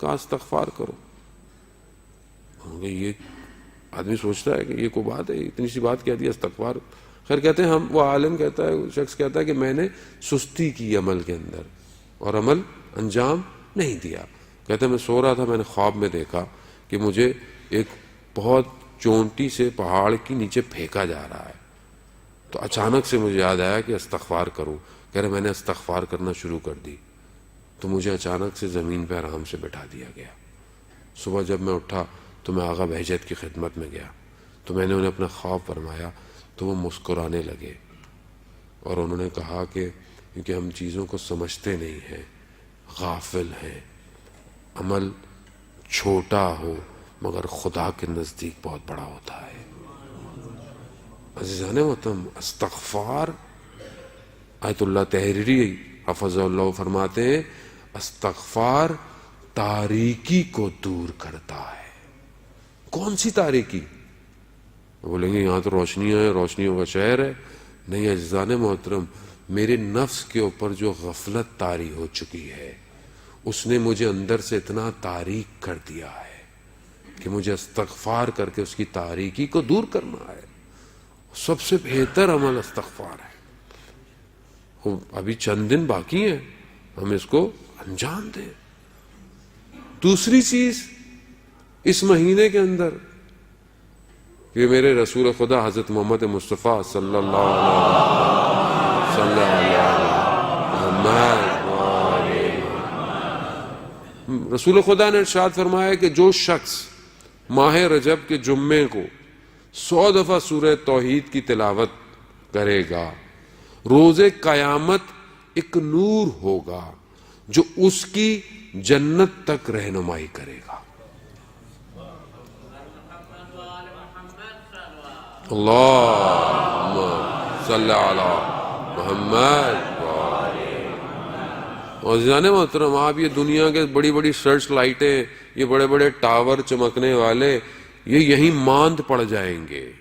کہا استغفار کرو. یہ آدمی سوچتا ہے کہ یہ کوئی بات ہے، اتنی سی بات کہہ دیا استغفار. خیر کہتے ہیں ہم، وہ عالم کہتا ہے، شخص کہتا ہے کہ میں نے سستی کی عمل کے اندر اور عمل انجام نہیں دیا. کہتے ہیں میں سو رہا تھا، میں نے خواب میں دیکھا کہ مجھے ایک بہت چونٹی سے پہاڑ کی نیچے پھینکا جا رہا ہے. تو اچانک سے مجھے یاد آیا کہ استغفار کروں. کہہ رہے میں نے استغفار کرنا شروع کر دی تو مجھے اچانک سے زمین پہ آرام سے بٹھا دیا گیا. صبح جب میں اٹھا تو میں آغا بہجت کی خدمت میں گیا تو میں نے انہیں اپنا خواب فرمایا تو وہ مسکرانے لگے اور انہوں نے کہا کہ کیونکہ ہم چیزوں کو سمجھتے نہیں ہیں، غافل ہیں، عمل چھوٹا ہو مگر خدا کے نزدیک بہت بڑا ہوتا ہے. عزیزان محترم، استغفار، آیت اللہ تحریری حفظ اللہ فرماتے ہیں استغفار تاریکی کو دور کرتا ہے. کون سی تاریکی؟ بولیں گے یہاں تو روشنیاں ہیں، روشنیوں کا شہر ہے. نہیں عزیزان محترم، میرے نفس کے اوپر جو غفلت طاری ہو چکی ہے اس نے مجھے اندر سے اتنا تاریک کر دیا ہے کہ مجھے استغفار کر کے اس کی تاریکی کو دور کرنا ہے. سب سے بہتر عمل استغفار ہے. ابھی چند دن باقی ہیں، ہم اس کو انجام دیں. دوسری چیز اس مہینے کے اندر کہ میرے رسول خدا حضرت محمد مصطفیٰ صلی اللہ علیہ وسلم، رسول خدا نے ارشاد فرمایا کہ جو شخص ماہ رجب کے جمعے کو 100 دفعہ سورہ توحید کی تلاوت کرے گا، روز قیامت ایک نور ہوگا جو اس کی جنت تک رہنمائی کرے گا. اللہم صلی علی محمد. اور عزیزان محترم، آپ یہ دنیا کے بڑی بڑی سرچ لائٹیں، یہ بڑے بڑے ٹاور چمکنے والے، یہ یہیں ماند پڑ جائیں گے.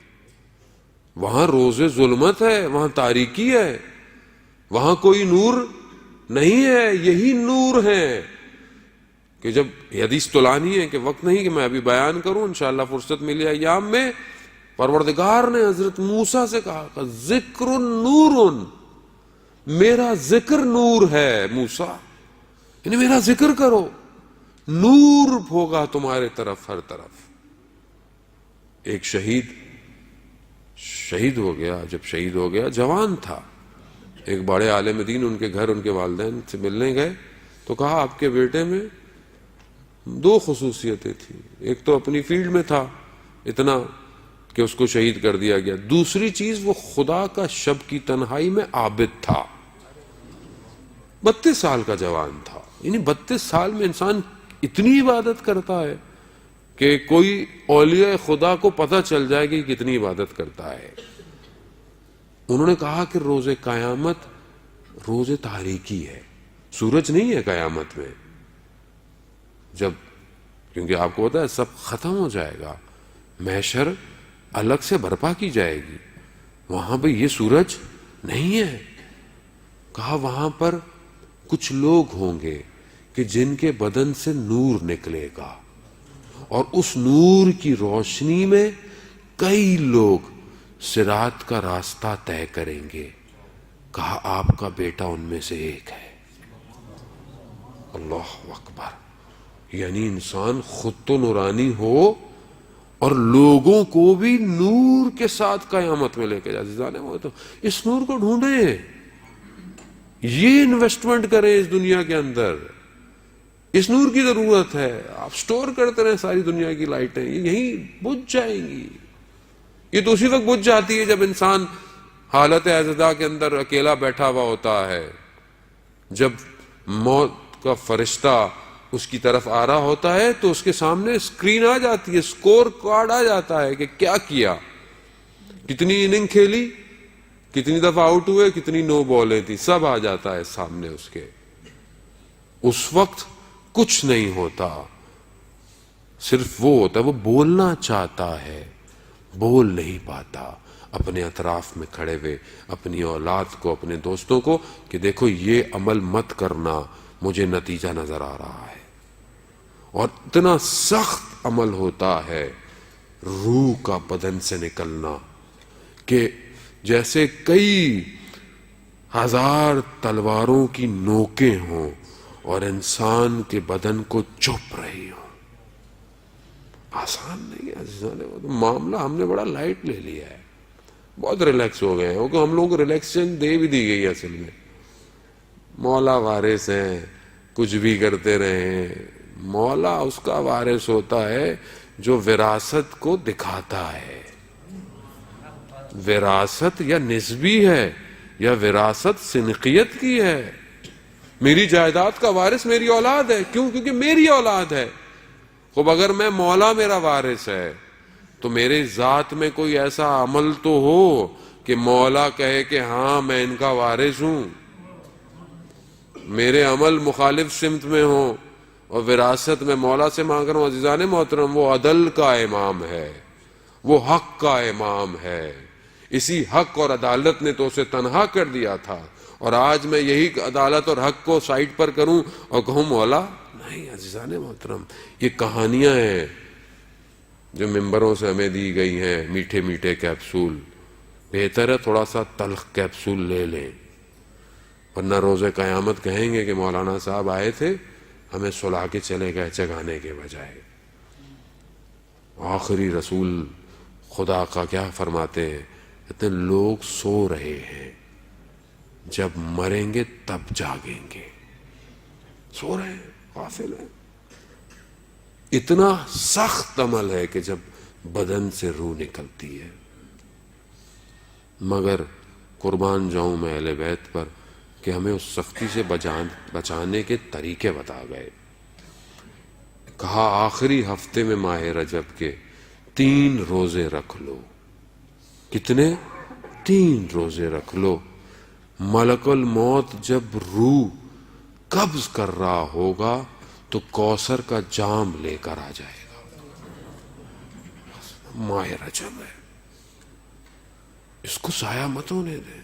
وہاں روز ظلمت ہے، وہاں تاریکی ہے، وہاں کوئی نور نہیں ہے. یہی نور ہے کہ جب حدیث تلانی ہے کہ وقت نہیں کہ میں ابھی بیان کروں، انشاءاللہ فرصت ملی ایام میں. پروردگار نے حضرت موسیٰ سے کہا کہ ذکر نور، میرا ذکر نور ہے موسیٰ، یعنی میرا ذکر کرو، نور ہوگا تمہارے طرف ہر طرف. ایک شہید ہو گیا. جب شہید ہو گیا جوان تھا، ایک بڑے عالم دین ان کے گھر ان کے والدین سے ملنے گئے تو کہا آپ کے بیٹے میں 2 خصوصیتیں تھیں. ایک تو اپنی فیلڈ میں تھا اتنا کہ اس کو شہید کر دیا گیا، دوسری چیز وہ خدا کا شب کی تنہائی میں عابد تھا. 32 سال کا جوان تھا. یعنی 32 سال میں انسان اتنی عبادت کرتا ہے کہ کوئی اولیاء خدا کو پتہ چل جائے کہ کتنی عبادت کرتا ہے. انہوں نے کہا کہ روز قیامت روز تاریکی ہے، سورج نہیں ہے قیامت میں. جب کیونکہ آپ کو پتا ہے سب ختم ہو جائے گا، محشر الگ سے برپا کی جائے گی، وہاں پہ یہ سورج نہیں ہے. کہا وہاں پر کچھ لوگ ہوں گے کہ جن کے بدن سے نور نکلے گا اور اس نور کی روشنی میں کئی لوگ صراط کا راستہ طے کریں گے. کہا آپ کا بیٹا ان میں سے ایک ہے. اللہ اکبر. یعنی انسان خود تو نورانی ہو اور لوگوں کو بھی نور کے ساتھ قیامت میں لے کے جا. تو اس نور کو ڈھونڈیں، یہ انویسٹمنٹ کریں اس دنیا کے اندر. اس نور کی ضرورت ہے. آپ سٹور کرتے رہیں ساری دنیا کی لائٹیں، یہ یہیں بجھ جائیں گی. یہ تو اسی وقت بجھ جاتی ہے جب انسان حالت اعتداء کے اندر اکیلا بیٹھا ہوا ہوتا ہے، جب موت کا فرشتہ اس کی طرف آ رہا ہوتا ہے تو اس کے سامنے اسکرین آ جاتی ہے، سکور کارڈ آ جاتا ہے کہ کیا کیا، کتنی اننگ کھیلی، کتنی دفعہ آؤٹ ہوئے، کتنی نو بالیں تھی، سب آ جاتا ہے سامنے اس کے. اس وقت کچھ نہیں ہوتا، صرف وہ ہوتا ہے وہ بولنا چاہتا ہے، بول نہیں پاتا. اپنے اطراف میں کھڑے ہوئے اپنی اولاد کو، اپنے دوستوں کو کہ دیکھو یہ عمل مت کرنا، مجھے نتیجہ نظر آ رہا ہے. اور اتنا سخت عمل ہوتا ہے روح کا بدن سے نکلنا کہ جیسے کئی ہزار تلواروں کی نوکیں ہوں اور انسان کے بدن کو چپ رہی ہوں. آسان نہیں ہے عزیزان. معاملہ ہم نے بڑا لائٹ لے لیا ہے, بہت ریلیکس ہو گئے ہیں, کیونکہ ہم لوگوں کو ریلیکسیشن دے بھی دی گئی ہے. اصل میں مولا وارث ہیں, کچھ بھی کرتے رہیں. مولا اس کا وارث ہوتا ہے جو وراثت کو دکھاتا ہے. وراثت یا نسبی ہے یا وراثت سنقیت کی ہے. میری جائیداد کا وارث میری اولاد ہے. کیوں؟ کیونکہ میری اولاد ہے. خب اگر میں مولا میرا وارث ہے تو میرے ذات میں کوئی ایسا عمل تو ہو کہ مولا کہے کہ ہاں میں ان کا وارث ہوں. میرے عمل مخالف سمت میں ہوں اور وراثت میں مولا سے مانگ رہا ہوں. عزیزان محترم, وہ عدل کا امام ہے, وہ حق کا امام ہے. اسی حق اور عدالت نے تو اسے تنہا کر دیا تھا, اور آج میں یہی عدالت اور حق کو سائڈ پر کروں اور کہوں مولا نہیں. عزیزان محترم, یہ کہانیاں ہیں جو ممبروں سے ہمیں دی گئی ہیں, میٹھے میٹھے کیپسول. بہتر ہے تھوڑا سا تلخ کیپسول لے لیں, ورنہ روز قیامت کہیں گے کہ مولانا صاحب آئے تھے, ہمیں سلا کے چلے گئے جگانے کے بجائے. آخری رسول خدا کا کیا فرماتے ہیں؟ کہتے ہیں لوگ سو رہے ہیں, جب مریں گے تب جاگیں گے. سو رہے ہیں, غافل ہیں. اتنا سخت عمل ہے کہ جب بدن سے روح نکلتی ہے. مگر قربان جاؤں میں اہل بیت پر کہ ہمیں اس سختی سے بچانے کے طریقے بتا گئے. کہا آخری ہفتے میں ماہ رجب کے 3 روزے رکھ لو. کتنے؟ 3 روزے رکھ لو. ملک الموت جب روح قبض کر رہا ہوگا تو کوثر کا جام لے کر آ جائے گا. ماہ رجب ہے, اس کو ضائع مت ہونے دیں.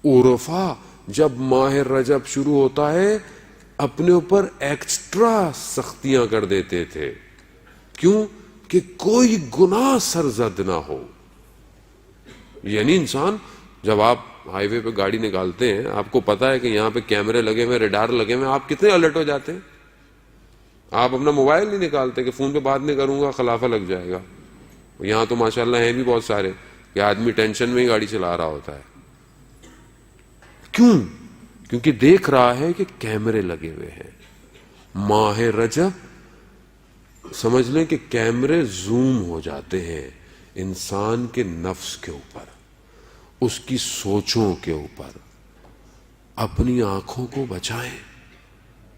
عرفا جب ماہ رجب شروع ہوتا ہے اپنے اوپر ایکسٹرا سختیاں کر دیتے تھے. کیوں؟ کہ کوئی گناہ سرزد نہ ہو. یعنی انسان جب آپ ہائی وے پہ گاڑی نکالتے ہیں, آپ کو پتا ہے کہ یہاں پہ کیمرے لگے ہوئے, ریڈار لگے ہوئے, آپ کتنے الرٹ ہو جاتے ہیں. آپ اپنا موبائل نہیں نکالتے کہ فون پہ بات نہیں کروں گا خلافہ لگ جائے گا. یہاں تو ماشاءاللہ ہیں بھی بہت سارے کہ آدمی ٹینشن میں ہی گاڑی چلا رہا ہوتا ہے. کیوں؟ کیونکہ دیکھ رہا ہے کہ کیمرے لگے ہوئے ہیں. ماہ رجب سمجھ لیں کہ کیمرے زوم ہو جاتے ہیں انسان کے نفس کے اوپر, اس کی سوچوں کے اوپر. اپنی آنکھوں کو بچائیں,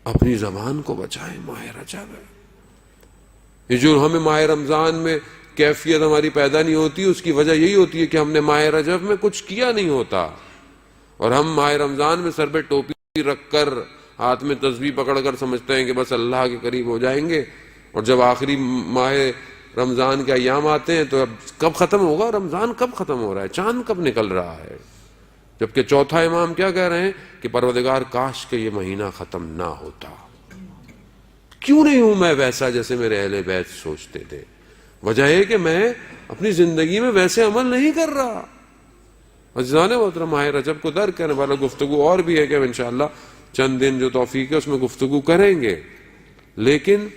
اپنی زبان کو بچائیں. ماہ رجب ہے. یہ جو ہمیں ماہ رمضان میں کیفیت ہماری پیدا نہیں ہوتی, اس کی وجہ یہی ہوتی ہے کہ ہم نے ماہ رجب میں کچھ کیا نہیں ہوتا, اور ہم ماہ رمضان میں سر پہ ٹوپی رکھ کر ہاتھ میں تسبیح پکڑ کر سمجھتے ہیں کہ بس اللہ کے قریب ہو جائیں گے. اور جب آخری ماہ رمضان کے ایام آتے ہیں تو اب کب ختم ہوگا رمضان, کب ختم ہو رہا ہے, چاند کب نکل رہا ہے. جبکہ چوتھا امام کیا کہہ رہے ہیں کہ پروردگار کاش کہ یہ مہینہ ختم نہ ہوتا. کیوں نہیں ہوں میں ویسا جیسے میرے اہل بیت سوچتے تھے؟ وجہ ہے کہ میں اپنی زندگی میں ویسے عمل نہیں کر رہا. عزیزان محترم, ماہ رجب کو درک کرنے والا گفتگو اور بھی ہے کہ انشاءاللہ چند دن جو توفیق ہے اس میں گفتگو کریں گے. لیکن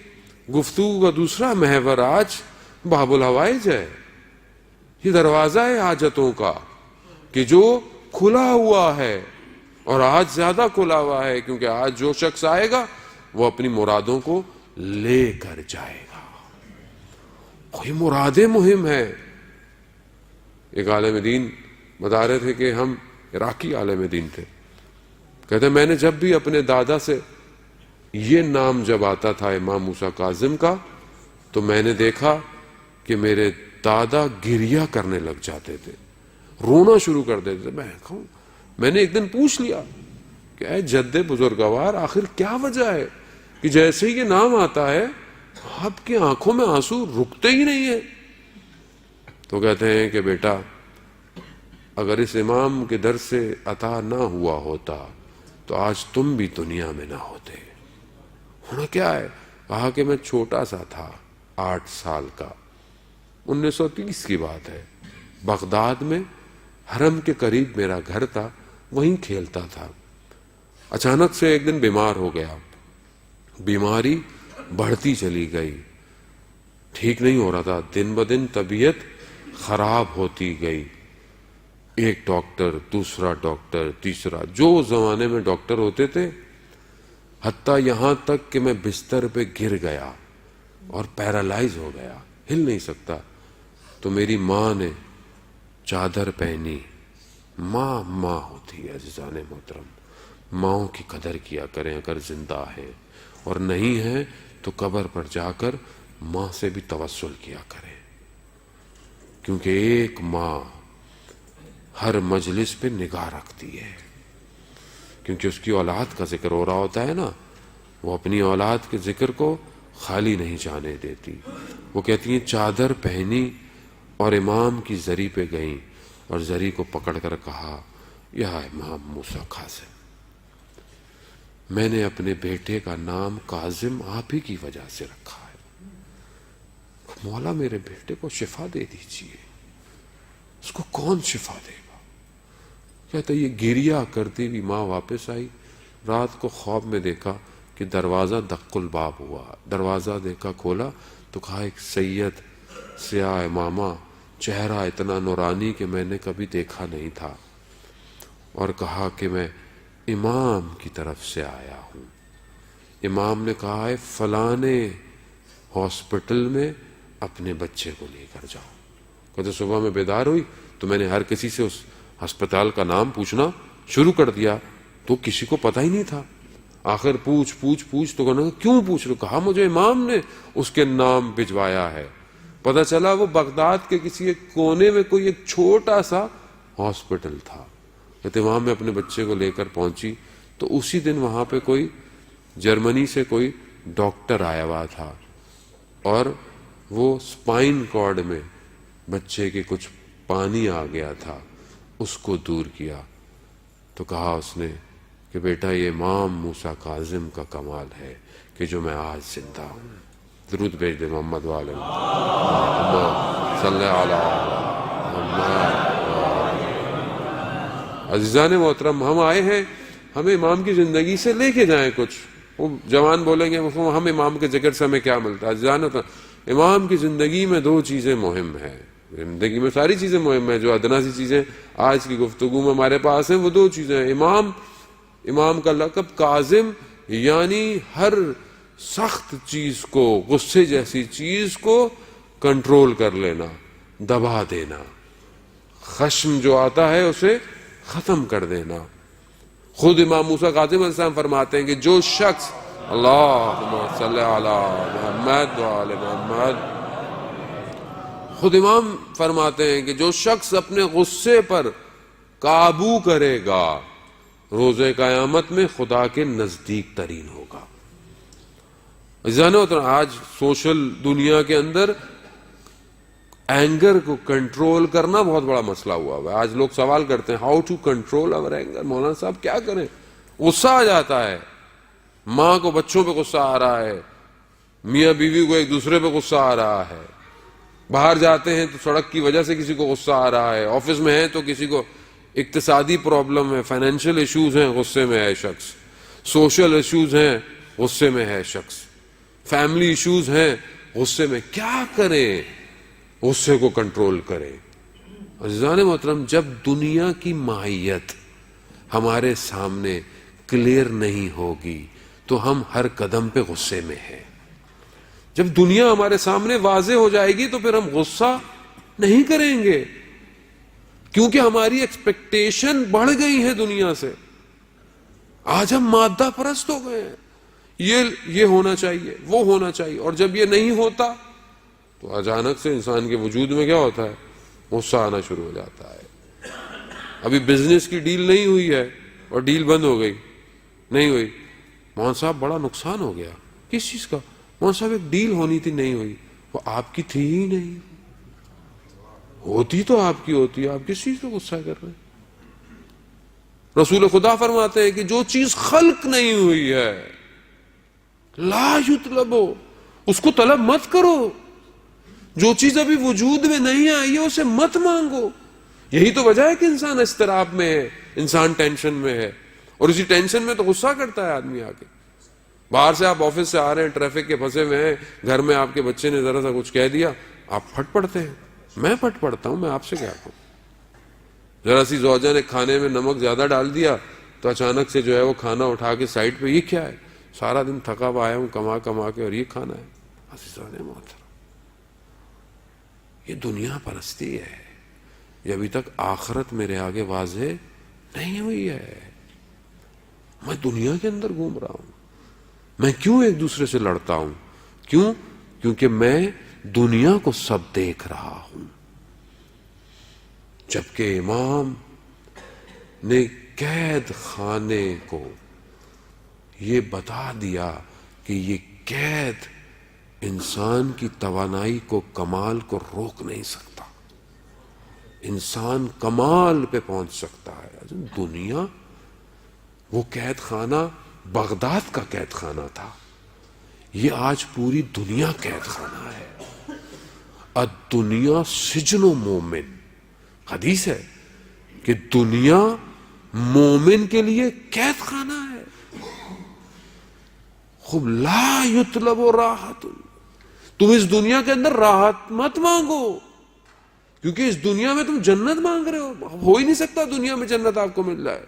گفتگو کا دوسرا محور آج باب الحوائج ہے. یہ دروازہ ہے حاجتوں کا کہ جو کھلا ہوا ہے, اور آج زیادہ کھلا ہوا ہے کیونکہ آج جو شخص آئے گا وہ اپنی مرادوں کو لے کر جائے گا. کوئی مرادیں مہم ہے. ایک عالم دین بتا رہے تھے کہ ہم عراقی عالم دین تھے, کہتے میں نے جب بھی اپنے دادا سے یہ نام جب آتا تھا امام موسیٰ کاظم کا, تو میں نے دیکھا کہ میرے دادا گریہ کرنے لگ جاتے تھے, رونا شروع کر دیتے تھے. میں نے ایک دن پوچھ لیا کہ اے جد بزرگوار, آخر کیا وجہ ہے کہ جیسے ہی یہ نام آتا ہے آپ کی آنکھوں میں آنسو رکتے ہی نہیں ہیں؟ تو کہتے ہیں کہ بیٹا, اگر اس امام کے در سے عطا نہ ہوا ہوتا تو آج تم بھی دنیا میں نہ ہوتے. ہونا کیا ہے؟ کہا کہ میں چھوٹا سا تھا، 8 سال کا، 1930 کی بات ہے، بغداد میں حرم کے قریب میرا گھر تھا، وہیں کھیلتا تھا۔ اچانک سے ایک دن بیمار ہو گیا، بیماری بڑھتی چلی گئی، ٹھیک نہیں ہو رہا تھا، دن بدن طبیعت خراب ہوتی گئی، ایک ڈاکٹر، دوسرا ڈاکٹر، تیسرا، جو زمانے میں ڈاکٹر ہوتے تھے، حتیٰ یہاں تک کہ میں بستر پہ گر گیا اور پیرالائز ہو گیا، ہل نہیں سکتا۔ تو میری ماں نے چادر پہنی، ماں ماں ہوتی ہے عزیزان محترم، ماؤں کی قدر کیا کریں اگر زندہ ہے، اور نہیں ہے تو قبر پر جا کر ماں سے بھی توسل کیا کریں، کیونکہ ایک ماں ہر مجلس پہ نگاہ رکھتی ہے، کیونکہ اس کی اولاد کا ذکر ہو رہا ہوتا ہے نا، وہ اپنی اولاد کے ذکر کو خالی نہیں جانے دیتی۔ وہ کہتی ہیں چادر پہنی اور امام کی زری پہ گئیں اور زری کو پکڑ کر کہا، یا امام موسیٰ کاظم، میں نے اپنے بیٹے کا نام کاظم آپ ہی کی وجہ سے رکھا ہے، مولا میرے بیٹے کو شفا دے دیجیے، اس کو کون شفا دے گا؟ کہتا یہ گریا کرتی ہوئی ماں واپس آئی، رات کو خواب میں دیکھا کہ دروازہ دق الباب ہوا، دروازہ دیکھا کھولا تو کہا ایک سید سیاہ امامہ، چہرہ اتنا نورانی کہ میں نے کبھی دیکھا نہیں تھا، اور کہا کہ میں امام کی طرف سے آیا ہوں۔ امام نے کہا ہے فلانے ہاسپٹل میں اپنے بچے کو لے کر جاؤ۔ کہتے صبح میں بیدار ہوئی تو میں نے ہر کسی سے اس ہسپتال کا نام پوچھنا شروع کر دیا، تو کسی کو پتہ ہی نہیں تھا۔ آخر پوچھ تو کہنا کیوں پوچھ رہے؟ کہا مجھے امام نے اس کے نام بھجوایا ہے۔ پتہ چلا وہ بغداد کے کسی ایک کونے میں کوئی ایک چھوٹا سا ہاسپٹل تھا۔ کہتے وہاں میں اپنے بچے کو لے کر پہنچی تو اسی دن وہاں پہ کوئی جرمنی سے کوئی ڈاکٹر آیا ہوا تھا، اور وہ سپائن کارڈ میں بچے کے کچھ پانی آ گیا تھا، اس کو دور کیا۔ تو کہا اس نے کہ بیٹا یہ امام موسیٰ کاظم کا کمال ہے کہ جو میں آج زندہ ہوں۔ درود بھیج دے محمد والے محمد صلی اللہ علیہ محمد۔ عزیزان محترم، ہم آئے ہیں، ہمیں امام کی زندگی سے لے کے جائیں کچھ۔ وہ جوان بولیں گے ہم امام کے ذکر سے ہمیں کیا ملتا ہے؟ عزیزان محترم، امام کی زندگی میں 2 چیزیں مہم ہیں، زندگی میں ساری چیزیں مہم ہیں، جو ادنا سی چیزیں آج کی گفتگو میں ہمارے پاس ہیں وہ 2 چیزیں ہیں۔ امام کا لقب کاظم، یعنی ہر سخت چیز کو، غصے جیسی چیز کو کنٹرول کر لینا، دبا دینا، خشم جو آتا ہے اسے ختم کر دینا۔ خود امام موسیٰ کاظم علیہ السلام فرماتے ہیں کہ جو شخص اللہم صلی علی محمد وآل محمد، خود امام فرماتے ہیں کہ جو شخص اپنے غصے پر قابو کرے گا روز قیامت میں خدا کے نزدیک ترین ہوگا۔ آج سوشل دنیا کے اندر اینگر کو کنٹرول کرنا بہت بڑا مسئلہ ہوا ہے۔ آج لوگ سوال کرتے ہیں ہاؤ ٹو کنٹرول اور اینگر، مولانا صاحب کیا کریں؟ غصہ آ جاتا ہے، ماں کو بچوں پہ غصہ آ رہا ہے، میاں بیوی کو ایک دوسرے پہ غصہ آ رہا ہے، باہر جاتے ہیں تو سڑک کی وجہ سے کسی کو غصہ آ رہا ہے، آفس میں ہے تو کسی کو اقتصادی پرابلم ہے، فائنینشیل ایشوز ہیں، غصے میں ہے شخص، سوشل ایشوز ہیں، غصے میں ہے شخص، فیملی ایشوز ہیں، غصے میں۔ کیا کریں؟ غصے کو کنٹرول کریں۔ عزیزان محترم، جب دنیا کی ماہیت ہمارے سامنے کلیئر نہیں ہوگی تو ہم ہر قدم پہ غصے میں ہیں۔ جب دنیا ہمارے سامنے واضح ہو جائے گی تو پھر ہم غصہ نہیں کریں گے، کیونکہ ہماری ایکسپیکٹیشن بڑھ گئی ہے دنیا سے۔ آج ہم مادہ پرست ہو گئے ہیں، یہ ہونا چاہیے، وہ ہونا چاہیے، اور جب یہ نہیں ہوتا تو اچانک سے انسان کے وجود میں کیا ہوتا ہے؟ غصہ آنا شروع ہو جاتا ہے۔ ابھی بزنس کی ڈیل نہیں ہوئی ہے اور ڈیل بند ہو گئی، نہیں ہوئی، مولانا صاحب بڑا نقصان ہو گیا۔ کس چیز کا؟ مولانا صاحب ایک ڈیل ہونی تھی، نہیں ہوئی، وہ آپ کی تھی ہی نہیں، ہوتی تو آپ کی ہوتی، آپ کس چیز پہ غصہ کر رہے ہیں؟ رسول خدا فرماتے ہیں کہ جو چیز خلق نہیں ہوئی ہے، لا یطلبو، اس کو طلب مت کرو. جو چیز ابھی وجود میں نہیں آئی ہے اسے مت مانگو. یہی تو وجہ ہے کہ انسان اضطراب میں ہے، انسان ٹینشن میں ہے، اور اسی ٹینشن میں تو غصہ کرتا ہے آدمی آ کے. باہر سے آپ آفس سے آ رہے ہیں، ٹریفک کے پھنسے ہوئے ہیں، گھر میں آپ کے بچے نے ذرا سا کچھ کہہ دیا، آپ پھٹ پڑتے ہیں. میں پھٹ پڑتا ہوں، میں آپ سے کیا کہوں. ذرا سی زوجہ نے کھانے میں نمک زیادہ ڈال دیا تو اچانک سے جو ہے وہ کھانا اٹھا کے سائڈ پہ، یہ کیا ہے؟ سارا دن تھکا ہوا آیا ہوں کما کما کے اور یہ کھانا ہے. عزیزان محترم، یہ دنیا پرستی ہے. یہ ابھی تک آخرت میرے آگے واضح نہیں ہوئی ہے. میں دنیا کے اندر گھوم رہا ہوں. میں کیوں ایک دوسرے سے لڑتا ہوں؟ کیوں؟ کیونکہ میں دنیا کو سب دیکھ رہا ہوں. جبکہ امام نے قید خانے کو یہ بتا دیا کہ یہ قید انسان کی توانائی کو، کمال کو روک نہیں سکتا. انسان کمال پہ پہنچ سکتا ہے. دنیا، وہ قید خانہ بغداد کا قید خانہ تھا، یہ آج پوری دنیا قید خانہ ہے. الدنیا سجن و مومن، حدیث ہے کہ دنیا مومن کے لیے قید خانہ ہے. خوب لا یطلب راحت، تم اس دنیا کے اندر راحت مت مانگو، کیونکہ اس دنیا میں تم جنت مانگ رہے ہو ہی نہیں سکتا دنیا میں جنت آپ کو مل جائے.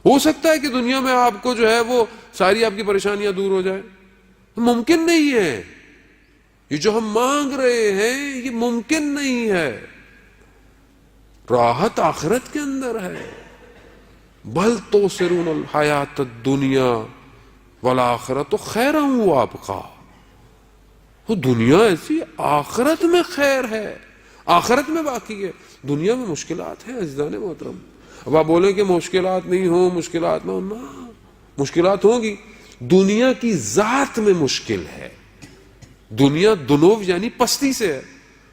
ہو سکتا ہے کہ دنیا میں آپ کو جو ہے وہ ساری آپ کی پریشانیاں دور ہو جائے، ممکن نہیں ہے. یہ جو ہم مانگ رہے ہیں یہ ممکن نہیں ہے. راحت آخرت کے اندر ہے. بل تؤثرون الحیات الدنیا والآخرۃ خیر وابقیٰ. وہ دنیا ایسی، آخرت میں خیر ہے، آخرت میں باقی ہے. دنیا میں مشکلات ہیں عزیزان محترم. اب آپ بولیں کہ مشکلات نہیں ہوں، مشکلات نہ ہوں، نہ، مشکلات ہوں گی. دنیا کی ذات میں مشکل ہے. دنیا دنو یعنی پستی سے ہے،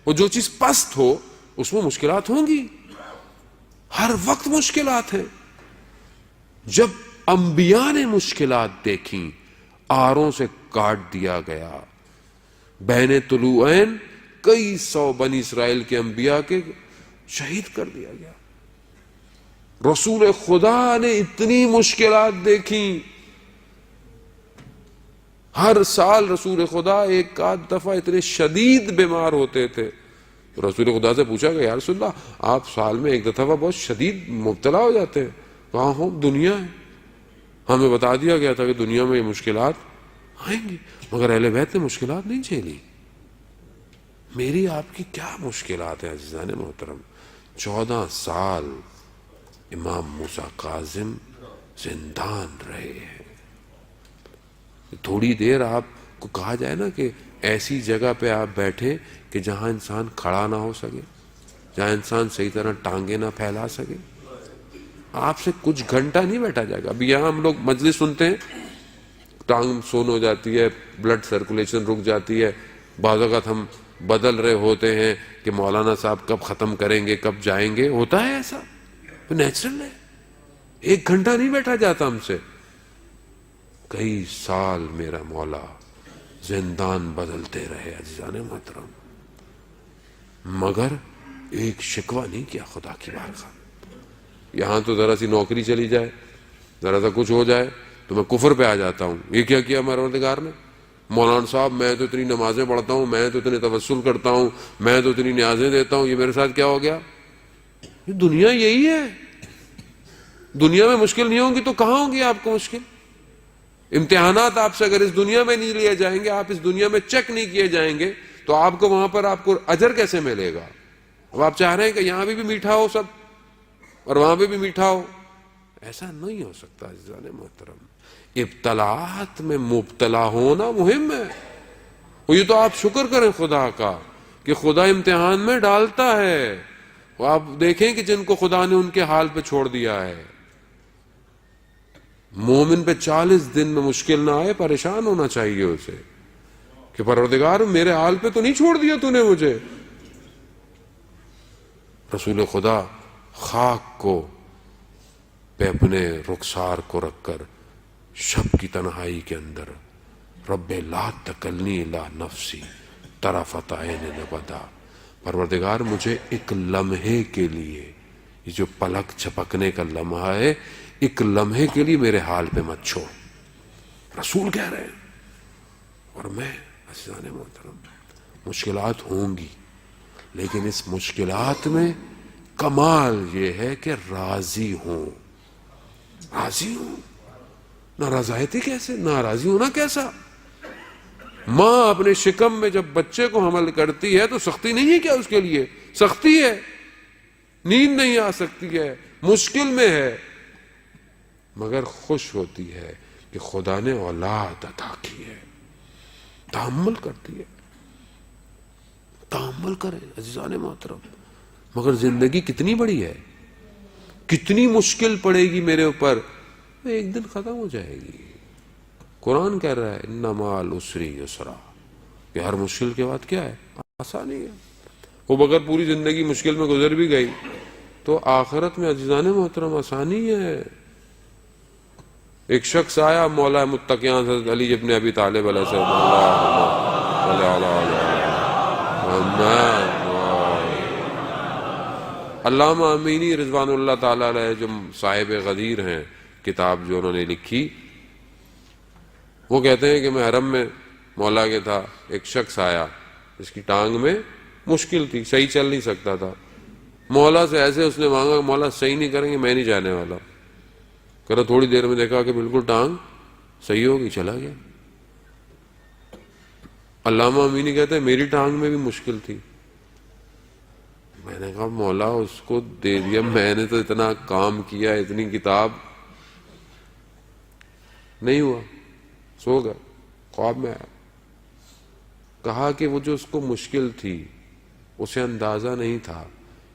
اور جو چیز پست ہو اس میں مشکلات ہوں گی. ہر وقت مشکلات ہیں. جب انبیاء نے مشکلات دیکھیں، آروں سے کاٹ دیا گیا، بین طلوعین کئی سو بنی اسرائیل کے انبیاء کے شہید کر دیا گیا. رسول خدا نے اتنی مشکلات دیکھی. ہر سال رسول خدا ایک آدھ دفعہ اتنے شدید بیمار ہوتے تھے. رسول خدا سے پوچھا گیا، یا رسول اللہ آپ سال میں ایک دفعہ بہت شدید مبتلا ہو جاتے ہیں. کہاں ہو؟ دنیا ہے. ہمیں بتا دیا گیا تھا کہ دنیا میں یہ مشکلات آئیں گی، مگر اہل بیت نے مشکلات نہیں جھیلی. میری آپ کی کیا مشکلات ہیں عزیزان محترم؟ 14 سال امام موسیٰ کاظم زندان رہے ہیں. تھوڑی دیر آپ کو کہا جائے نا کہ ایسی جگہ پہ آپ بیٹھے کہ جہاں انسان کھڑا نہ ہو سکے، جہاں انسان صحیح طرح ٹانگیں نہ پھیلا سکے، آپ سے کچھ گھنٹہ نہیں بیٹھا جائے گا. ابھی یہاں ہم لوگ مجلس سنتے ہیں، ٹانگ سون ہو جاتی ہے، بلڈ سرکولیشن رک جاتی ہے. بعض اوقات ہم بدل رہے ہوتے ہیں کہ مولانا صاحب کب ختم کریں گے، کب جائیں گے. ہوتا ہے ایسا، تو نیچرل ہے. 1 گھنٹہ نہیں بیٹھا جاتا ہم سے. کئی سال میرا مولا زندان بدلتے رہے عزیزان محترم، مگر ایک شکوہ نہیں کیا خدا کی بارگاہ. یہاں تو ذرا سی نوکری چلی جائے، ذرا سا کچھ ہو جائے تو میں کفر پہ آ جاتا ہوں. یہ کیا کیا پروردگار نے؟ مولانا صاحب میں تو اتنی نمازیں پڑھتا ہوں، میں تو اتنے توسل کرتا ہوں، میں تو اتنی نیازیں دیتا ہوں، یہ میرے ساتھ کیا ہو گیا؟ یہ دنیا یہی ہے. دنیا میں مشکل نہیں ہوگی تو کہاں ہوگی آپ کو مشکل؟ امتحانات آپ سے اگر اس دنیا میں نہیں لیے جائیں گے، آپ اس دنیا میں چیک نہیں کیے جائیں گے، تو آپ کو وہاں پر آپ کو اجر کیسے ملے گا؟ اب آپ چاہ رہے ہیں کہ یہاں بھی میٹھا ہو سب اور وہاں پہ بھی میٹھا ہو، ایسا نہیں ہو سکتا عزیزان محترم. ابتلاات میں مبتلا ہونا مہم ہے. اور یہ تو آپ شکر کریں خدا کا کہ خدا امتحان میں ڈالتا ہے. وہ آپ دیکھیں کہ جن کو خدا نے ان کے حال پہ چھوڑ دیا ہے، مومن پہ 40 دن میں مشکل نہ آئے، پریشان ہونا چاہیے اسے کہ پروردگار میرے حال پہ تو نہیں چھوڑ دیا تو نے مجھے. رسول خدا خاک کو پہ اپنے رخسار کو رکھ کر شب کی تنہائی کے اندر رب لا تکلنی الا نفسی طرفۃ عین ابدا، پروردگار مجھے ایک لمحے کے لیے، یہ جو پلک چھپکنے کا لمحہ ہے، ایک لمحے کے لیے میرے حال پہ مت چھوڑ. رسول کہہ رہے ہیں. اور میں عزیزان محترم، مشکلات ہوں گی، لیکن اس مشکلات میں کمال یہ ہے کہ راضی ہوں. راضی ہوں. ناراضی کیسے؟ ناراضی ہونا کیسا؟ ماں اپنے شکم میں جب بچے کو حمل کرتی ہے تو سختی نہیں ہے کیا؟ اس کے لیے سختی ہے، نیند نہیں آ سکتی ہے، مشکل میں ہے، مگر خوش ہوتی ہے کہ خدا نے اولاد عطا کی ہے، تحمل کرتی ہے. تحمل کریں عزیزان محترم. مگر زندگی کتنی بڑی ہے، کتنی مشکل پڑے گی میرے اوپر، ایک دن ختم ہو جائے گی. قرآن کہہ رہا ہے ان مع العسر یسرا، کہ ہر مشکل کے بعد کیا ہے؟ آسانی ہے. وہ بغیر پوری زندگی مشکل میں گزر بھی گئی تو آخرت میں عزیزان محترم آسانی ہے. ایک شخص آیا مولا متقیان حضرت علی ابن ابی طالب علیہ السلام، علامہ امینی رضوان اللہ تعالیٰ علیہ جو صاحب غدیر ہیں، کتاب جو انہوں نے لکھی، وہ کہتے ہیں کہ میں حرم میں مولا کے تھا، ایک شخص آیا جس کی ٹانگ میں مشکل تھی، صحیح چل نہیں سکتا تھا. مولا سے ایسے اس نے مانگا، مولا صحیح نہیں کریں گے میں نہیں جانے والا. کرا تھوڑی دیر میں دیکھا کہ بالکل ٹانگ صحیح ہوگی، چلا گیا. علامہ امینی کہتے ہیں میری ٹانگ میں بھی مشکل تھی. میں نے کہا مولا اس کو دے دیا، میں نے تو اتنا کام کیا، اتنی کتاب، نہیں ہوا، سو گیا، خواب میں آیا. کہا کہ وہ جو اس کو مشکل تھی اسے اندازہ نہیں تھا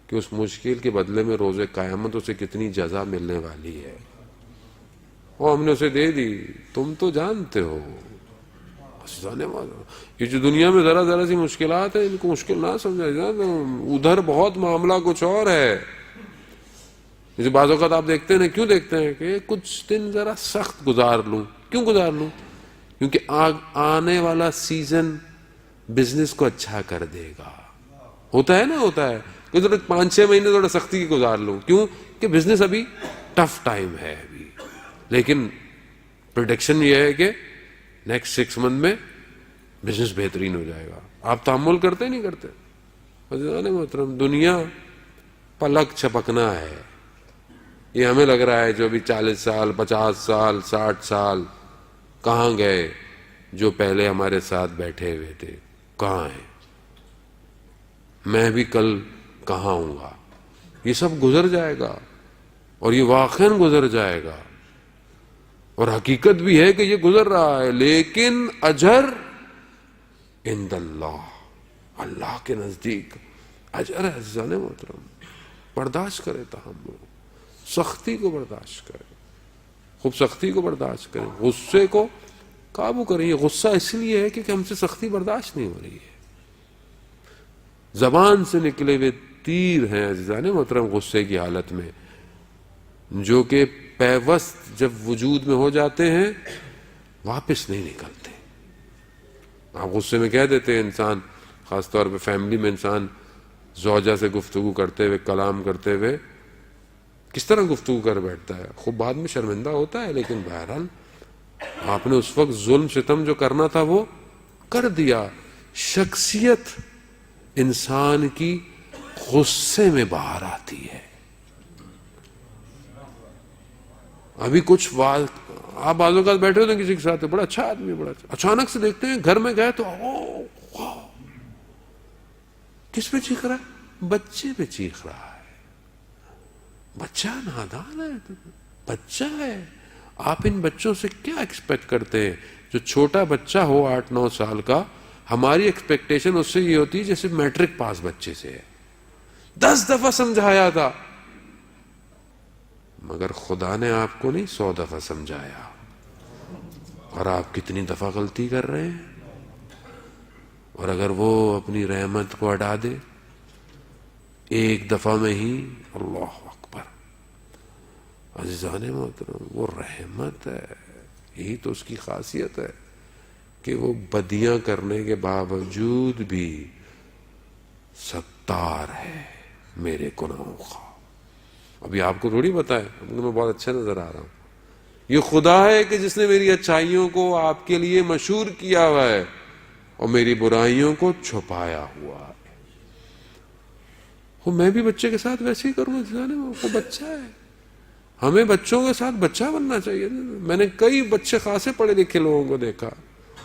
کہ اس مشکل کے بدلے میں روز قیامت اسے کتنی جزا ملنے والی ہے، وہ ہم نے اسے دے دی. تم تو جانتے ہو یہ جو دنیا میں ذرا ذرا سی مشکلات ہیں ان کو مشکل نہ سمجھا جائے، ادھر بہت معاملہ کچھ اور ہے. جیسے بعض اوقات آپ دیکھتے ہیں، کیوں دیکھتے ہیں کہ کچھ دن ذرا سخت گزار لوں. کیوں گزار لوں؟ کیونکہ آنے والا سیزن بزنس کو اچھا کر دے گا. ہوتا ہے نا، ہوتا ہے کہ 5-6 مہینے تھوڑا سختی کی گزار لوں. کیوں کہ بزنس ابھی ٹف ٹائم ہے ابھی، لیکن پریڈکشن یہ ہے کہ نیکسٹ 6 منتھ میں بزنس بہترین ہو جائے گا. آپ تحمل کرتے نہیں کرتے؟ عزیزان محترم، دنیا پلک چھپکنا ہے. یہ ہمیں لگ رہا ہے جو ابھی 40 سال 50 سال 60 سال کہاں گئے، جو پہلے ہمارے ساتھ بیٹھے ہوئے تھے کہاں ہیں، میں بھی کل کہاں ہوں گا. یہ سب گزر جائے گا، اور یہ واقعاً گزر جائے گا، اور حقیقت بھی ہے کہ یہ گزر رہا ہے. لیکن اجر عند اللہ، اللہ کے نزدیک اجر ہے. عزیزان محترم، برداشت کرے تحمل، سختی کو برداشت کرے، خوب سختی کو برداشت کریں، غصے کو قابو کریں. یہ غصہ اس لیے ہے کہ ہم سے سختی برداشت نہیں ہو رہی ہے. زبان سے نکلے ہوئے تیر ہیں عزیزان محترم غصے کی حالت میں، جو کہ پیوست جب وجود میں ہو جاتے ہیں واپس نہیں نکلتے. آپ غصے میں کہہ دیتے ہیں، انسان خاص طور پہ فیملی میں انسان زوجہ سے گفتگو کرتے ہوئے، کلام کرتے ہوئے کس طرح گفتگو کر بیٹھتا ہے، خوب بعد میں شرمندہ ہوتا ہے، لیکن بہرحال آپ نے اس وقت ظلم ستم جو کرنا تھا وہ کر دیا. شخصیت انسان کی غصے میں باہر آتی ہے. ابھی کچھ آپ بعض اوقات بیٹھے ہوتے ہیں کسی کے ساتھ، بڑا اچھا آدمی، بڑا اچھا، اچانک سے دیکھتے ہیں گھر میں گئے تو کس پہ چیخ رہا ہے؟ بچے پہ چیخ رہا ہے. بچہ نادان ہے، بچہ ہے. آپ ان بچوں سے کیا ایکسپیکٹ کرتے ہیں؟ جو چھوٹا بچہ ہو 8-9 سال کا، ہماری ایکسپیکٹیشن اس سے یہ ہوتی ہے جیسے میٹرک پاس بچے سے ہے. 10 دفعہ سمجھایا تھا، مگر خدا نے آپ کو نہیں 100 دفعہ سمجھایا، اور آپ کتنی دفعہ غلطی کر رہے ہیں. اور اگر وہ اپنی رحمت کو ہٹا دے ایک دفعہ میں ہی، اللہ اکبر. عزیزان محترم، وہ رحمت ہے، یہی تو اس کی خاصیت ہے کہ وہ بدیاں کرنے کے باوجود بھی ستار ہے میرے گناہوں کا. ابھی آپ کو تھوڑی پتا ہے، اب میں بہت اچھا نظر آ رہا ہوں. یہ خدا ہے کہ جس نے میری اچھائیوں کو آپ کے لیے مشہور کیا ہوا ہے اور میری برائیوں کو چھپایا ہوا ہے. میں بھی بچے کے ساتھ ویسے ہی کروں گا. وہ بچہ ہے، ہمیں بچوں کے ساتھ بچہ بننا چاہیے. میں نے کئی بچے خاصے پڑھے لکھے لوگوں کو دیکھا،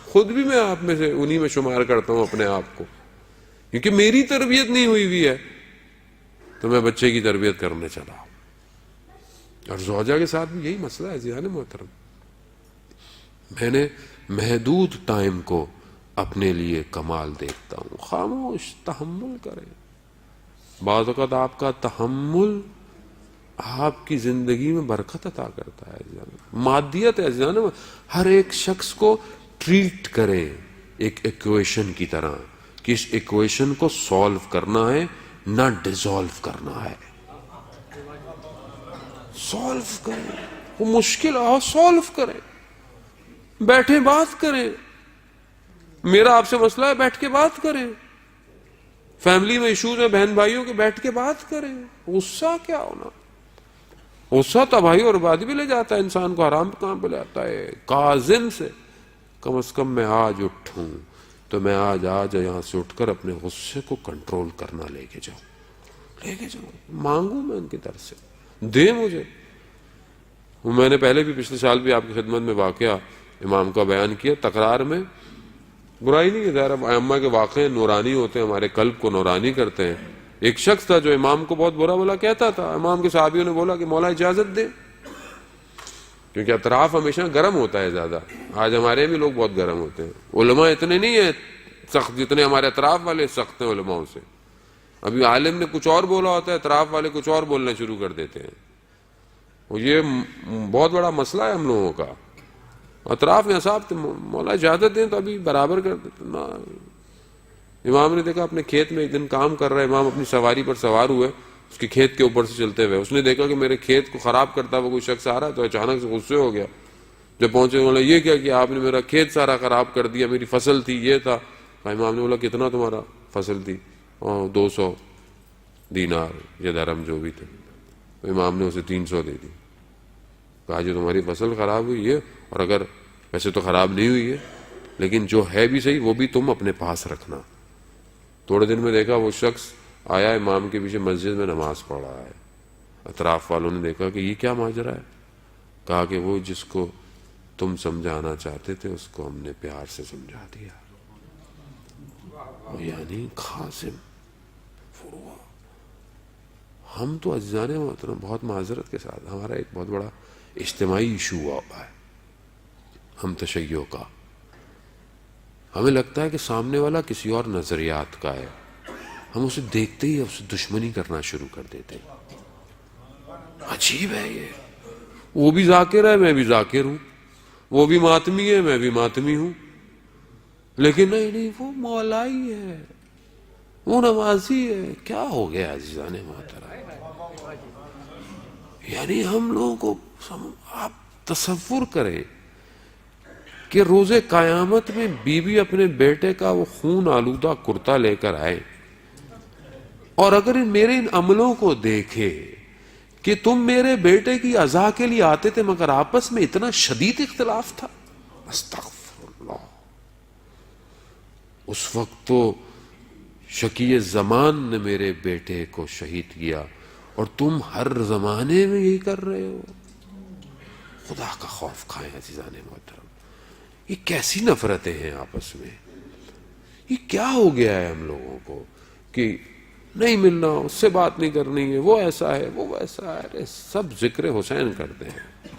خود بھی میں آپ میں سے انہی میں شمار کرتا ہوں اپنے آپ کو، کیونکہ میری تربیت نہیں ہوئی ہے تو میں بچے کی تربیت کرنے چلا. اور زوجہ کے ساتھ بھی یہی مسئلہ ہے جی محترم. میں نے محدود ٹائم کو اپنے لیے کمال دیکھتا ہوں. خاموش تحمل کریں. بعض اوقات آپ کا تحمل آپ کی زندگی میں برکت عطا کرتا ہے. مادیت ہے جی. ہر ایک شخص کو ٹریٹ کریں ایک ایکویشن کی طرح کہ اس ایکویشن کو سولو کرنا ہے نہ ڈیزولو کرنا ہے. سولو کریں، وہ مشکل سولو کریں، بیٹھے بات کریں. میرا آپ سے مسئلہ ہے، بیٹھ کے بات کریں. فیملی میں ایشوز ہیں بہن بھائیوں کے، بیٹھ کے بات کریں. غصہ کیا ہونا؟ غصہ تباہی اور بربادی بھی لے جاتا ہے انسان کو، حرام کام پہ لے جاتا ہے. کاظم سے کم از کم میں آج اٹھوں تو میں آج یہاں سے اٹھ کر اپنے غصے کو کنٹرول کرنا لے کے جاؤں. مانگوں میں ان کی طرف سے، دے مجھے. میں نے پہلے بھی پچھلے سال بھی آپ کی خدمت میں واقعہ امام کا بیان کیا. تکرار میں برائی نہیں ہے، ظاہر ائمہ کے واقعے نورانی ہوتے ہیں، ہمارے قلب کو نورانی کرتے ہیں. ایک شخص تھا جو امام کو بہت برا بلا کہتا تھا. امام کے صحابیوں نے بولا کہ مولا اجازت دے، کیونکہ اطراف ہمیشہ گرم ہوتا ہے زیادہ. آج ہمارے بھی لوگ بہت گرم ہوتے ہیں. علماء اتنے نہیں ہیں سخت جتنے ہمارے اطراف والے سخت ہیں علماء سے. ابھی عالم نے کچھ اور بولا ہوتا ہے، اطراف والے کچھ اور بولنا شروع کر دیتے ہیں. یہ بہت بڑا مسئلہ ہے ہم لوگوں کا. اطراف میں صاحب مولا اجازت دیں تو ابھی برابر کر دیتے نا. امام نے دیکھا اپنے کھیت میں ایک دن کام کر رہا ہے، امام اپنی سواری پر سوار ہوئے اس کے کھیت کے اوپر سے چلتے ہوئے. اس نے دیکھا کہ میرے کھیت کو خراب کرتا ہوا کوئی شخص آ رہا ہے تو اچانک سے غصے ہو گیا. جب پہنچے بولا یہ کیا کہ آپ نے میرا کھیت سارا خراب کر دیا، میری فصل تھی یہ تھا. امام نے بولا کتنا تمہارا فصل تھی؟ 200 دینار یا درہم جو بھی تھے. امام نے اسے 300 دے دی. کہا جو تمہاری فصل خراب ہوئی ہے، اور اگر ویسے تو خراب نہیں ہوئی ہے لیکن جو ہے بھی صحیح وہ بھی تم اپنے پاس رکھنا. تھوڑے دن میں دیکھا وہ شخص آیا امام کے پیچھے مسجد میں نماز پڑھ رہا ہے. اطراف والوں نے دیکھا کہ یہ کیا ماجرا ہے. کہا کہ وہ جس کو تم سمجھانا چاہتے تھے اس کو ہم نے پیار سے سمجھا دیا. یعنی قاسم فروا. ہم تو عزیزان محترم بہت معذرت کے ساتھ ہمارا ایک بہت بڑا اجتماعی ایشو ہوا ہے ہم تشیع کا. ہمیں لگتا ہے کہ سامنے والا کسی اور نظریات کا ہے، ہم اسے دیکھتے ہی اسے دشمنی کرنا شروع کر دیتے ہیں. عجیب ہے یہ. وہ بھی ذاکر ہے میں بھی ذاکر ہوں، وہ بھی ماتمی ہے میں بھی ماتمی ہوں، لیکن نہیں وہ مولائی ہے، وہ نمازی ہے. کیا ہو گیا عزیزان محترم؟ یعنی ہم لوگوں کو آپ تصور کریں کہ روز قیامت میں بیوی اپنے بیٹے کا وہ خون آلودہ کرتا لے کر آئے اور اگر میرے ان عملوں کو دیکھے کہ تم میرے بیٹے کی اذا کے لیے آتے تھے مگر آپس میں اتنا شدید اختلاف تھا. استغفر اللہ. اس وقت تو شقی زمان نے میرے بیٹے کو شہید کیا اور تم ہر زمانے میں یہی کر رہے ہو. خدا کا خوف کھائیں عزیزان محترم. یہ کیسی نفرتیں ہیں آپس میں؟ یہ کیا ہو گیا ہے ہم لوگوں کو کہ نہیں ملنا، اس سے بات نہیں کرنی ہے، وہ ایسا ہے وہ ویسا ہے. ارے سب ذکر حسین کرتے ہیں.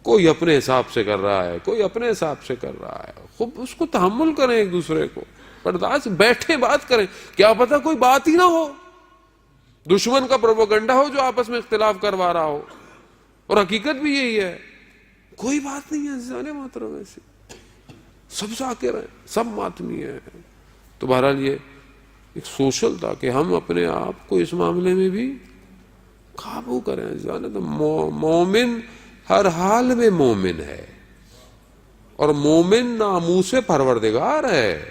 کوئی اپنے حساب سے کر رہا ہے، کوئی اپنے حساب سے کر رہا ہے. خوب اس کو تحمل کریں، ایک دوسرے کو برداشت، بیٹھے بات کریں. کیا پتہ کوئی بات ہی نہ ہو، دشمن کا پروپیگنڈا ہو جو آپس میں اختلاف کروا رہا ہو، اور حقیقت بھی یہی ہے. کوئی بات نہیں ہے عزیزان محترم، ایسی سب ذاکر ہیں سب ماتمی ہیں. تو بہرحال یہ ایک سوشل تھا کہ ہم اپنے آپ کو اس معاملے میں بھی قابو کریں. مومن ہر حال میں مومن ہے، اور مومن ناموس پروردگار ہے،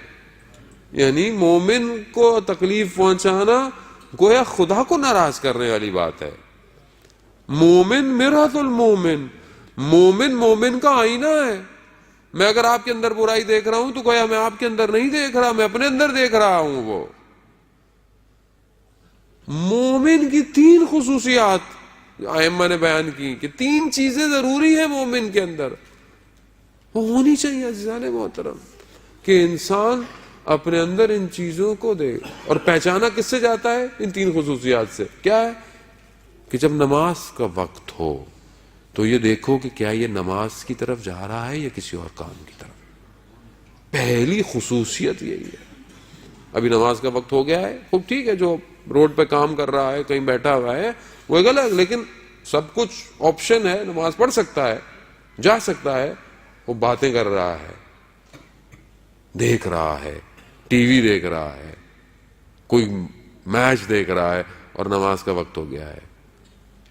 یعنی مومن کو تکلیف پہنچانا گویا خدا کو ناراض کرنے والی بات ہے۔ مومن مرۃ المومن، مومن مومن کا آئینہ ہے۔ میں اگر آپ کے اندر برائی دیکھ رہا ہوں تو گویا میں آپ کے اندر نہیں دیکھ رہا، میں اپنے اندر دیکھ رہا ہوں۔ وہ مومن کی تین خصوصیات ائمہ نے بیان کی کہ تین چیزیں ضروری ہیں مومن کے اندر، وہ ہونی چاہیے عزیزان محترم، کہ انسان اپنے اندر ان چیزوں کو دے۔ اور پہچانا کس سے جاتا ہے؟ ان تین خصوصیات سے۔ کیا ہے؟ کہ جب نماز کا وقت ہو تو یہ دیکھو کہ کیا یہ نماز کی طرف جا رہا ہے یا کسی اور کام کی طرف۔ پہلی خصوصیت یہی ہے۔ ابھی نماز کا وقت ہو گیا ہے، خوب ٹھیک ہے، جو روڈ پہ کام کر رہا ہے، کہیں بیٹھا ہوا ہے، وہ غلط، لیکن سب کچھ آپشن ہے، نماز پڑھ سکتا ہے، جا سکتا ہے۔ وہ باتیں کر رہا ہے، دیکھ رہا ہے، ٹی وی دیکھ رہا ہے، کوئی میچ دیکھ رہا ہے، اور نماز کا وقت ہو گیا ہے،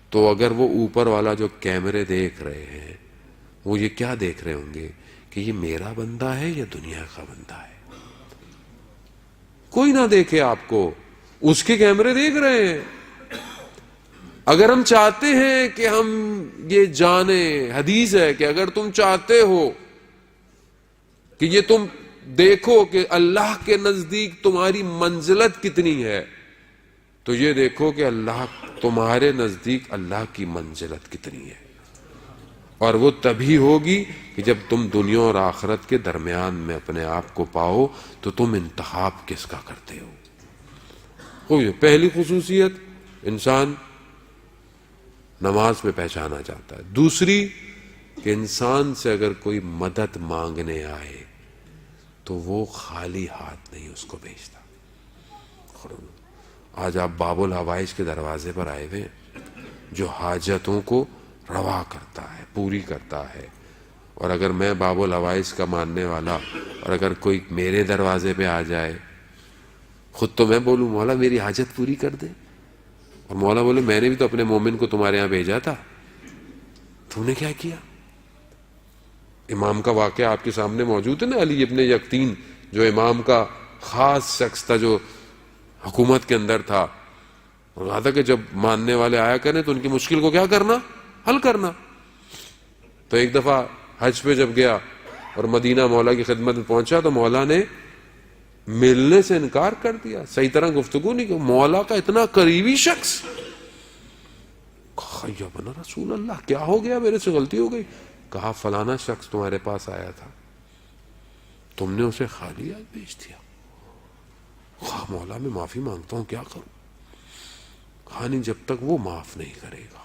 تو اگر وہ اوپر والا جو کیمرے دیکھ رہے ہیں وہ یہ کیا دیکھ رہے ہوں گے کہ یہ میرا بندہ ہے یا دنیا کا بندہ ہے؟ کوئی نہ دیکھے آپ کو، اس کے کیمرے دیکھ رہے ہیں۔ اگر ہم چاہتے ہیں کہ ہم یہ جانیں، حدیث ہے کہ اگر تم چاہتے ہو کہ یہ تم دیکھو کہ اللہ کے نزدیک تمہاری منزلت کتنی ہے، تو یہ دیکھو کہ اللہ تمہارے نزدیک اللہ کی منزلت کتنی ہے۔ اور وہ تبھی ہوگی کہ جب تم دنیا اور آخرت کے درمیان میں اپنے آپ کو پاؤ تو تم انتخاب کس کا کرتے ہو۔ پہلی خصوصیت انسان نماز میں پہچانا جاتا ہے۔ دوسری کہ انسان سے اگر کوئی مدد مانگنے آئے تو وہ خالی ہاتھ نہیں اس کو بھیجتا۔ آج آپ باب الحوائج کے دروازے پر آئے ہوئے ہیں، جو حاجتوں کو روا کرتا ہے، پوری کرتا ہے۔ اور اگر میں باب الحوائج کا ماننے والا اور اگر کوئی میرے دروازے پہ آ جائے، خود تو میں بولوں مولا میری حاجت پوری کر دے، اور مولا بولے میں نے بھی تو اپنے مومن کو تمہارے ہاں بھیجا تھا، تم نے کیا کیا؟ امام کا واقعہ آپ کے سامنے موجود ہے نا، علی ابن یقطین جو امام کا خاص شخص تھا، جو حکومت کے اندر تھا، اور کہا تھا کہ جب ماننے والے آیا کریں تو ان کی مشکل کو کیا کرنا؟ حل کرنا۔ تو ایک دفعہ حج پہ جب گیا اور مدینہ مولا کی خدمت میں پہنچا تو مولا نے ملنے سے انکار کر دیا، صحیح طرح گفتگو نہیں کی۔ مولا کا اتنا قریبی شخص، کہا یا بنا رسول اللہ کیا ہو گیا، میرے سے غلطی ہو گئی؟ کہا فلانا شخص تمہارے پاس آیا تھا، تم نے اسے خالی ہاتھ بھیج دیا۔ کہا مولا میں معافی مانگتا ہوں، کیا کروں؟ کہا نہیں، جب تک وہ معاف نہیں کرے گا۔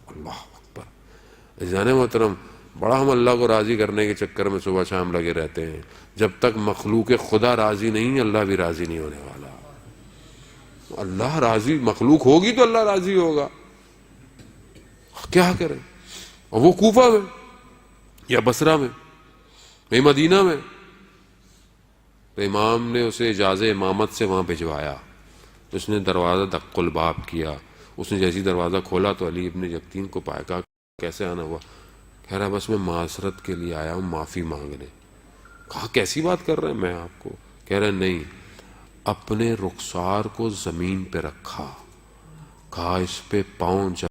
اللہ اکبر۔ عزیزان محترم، بڑا ہم اللہ کو راضی کرنے کے چکر میں صبح شام لگے رہتے ہیں۔ جب تک مخلوق خدا راضی نہیں، اللہ بھی راضی نہیں ہونے والا۔ اللہ راضی، مخلوق ہوگی تو اللہ راضی ہوگا، کیا کریں؟ اور وہ کوفہ میں یا بصرہ میں یا مدینہ میں، تو امام نے اسے اجازت امامت سے وہاں بھجوایا۔ اس نے دروازہ دق الباب کیا، اس نے جیسی دروازہ کھولا تو علی ابن یقطین کو پایا۔ کہا کیسے آنا ہوا؟ کہہ رہا بس میں معذرت کے لیے آیا ہوں، معافی مانگنے۔ کہا کیسی بات کر رہے ہیں میں آپ کو؟ کہہ رہے نہیں، اپنے رخسار کو زمین پہ رکھا، کہا اس پہ پاؤں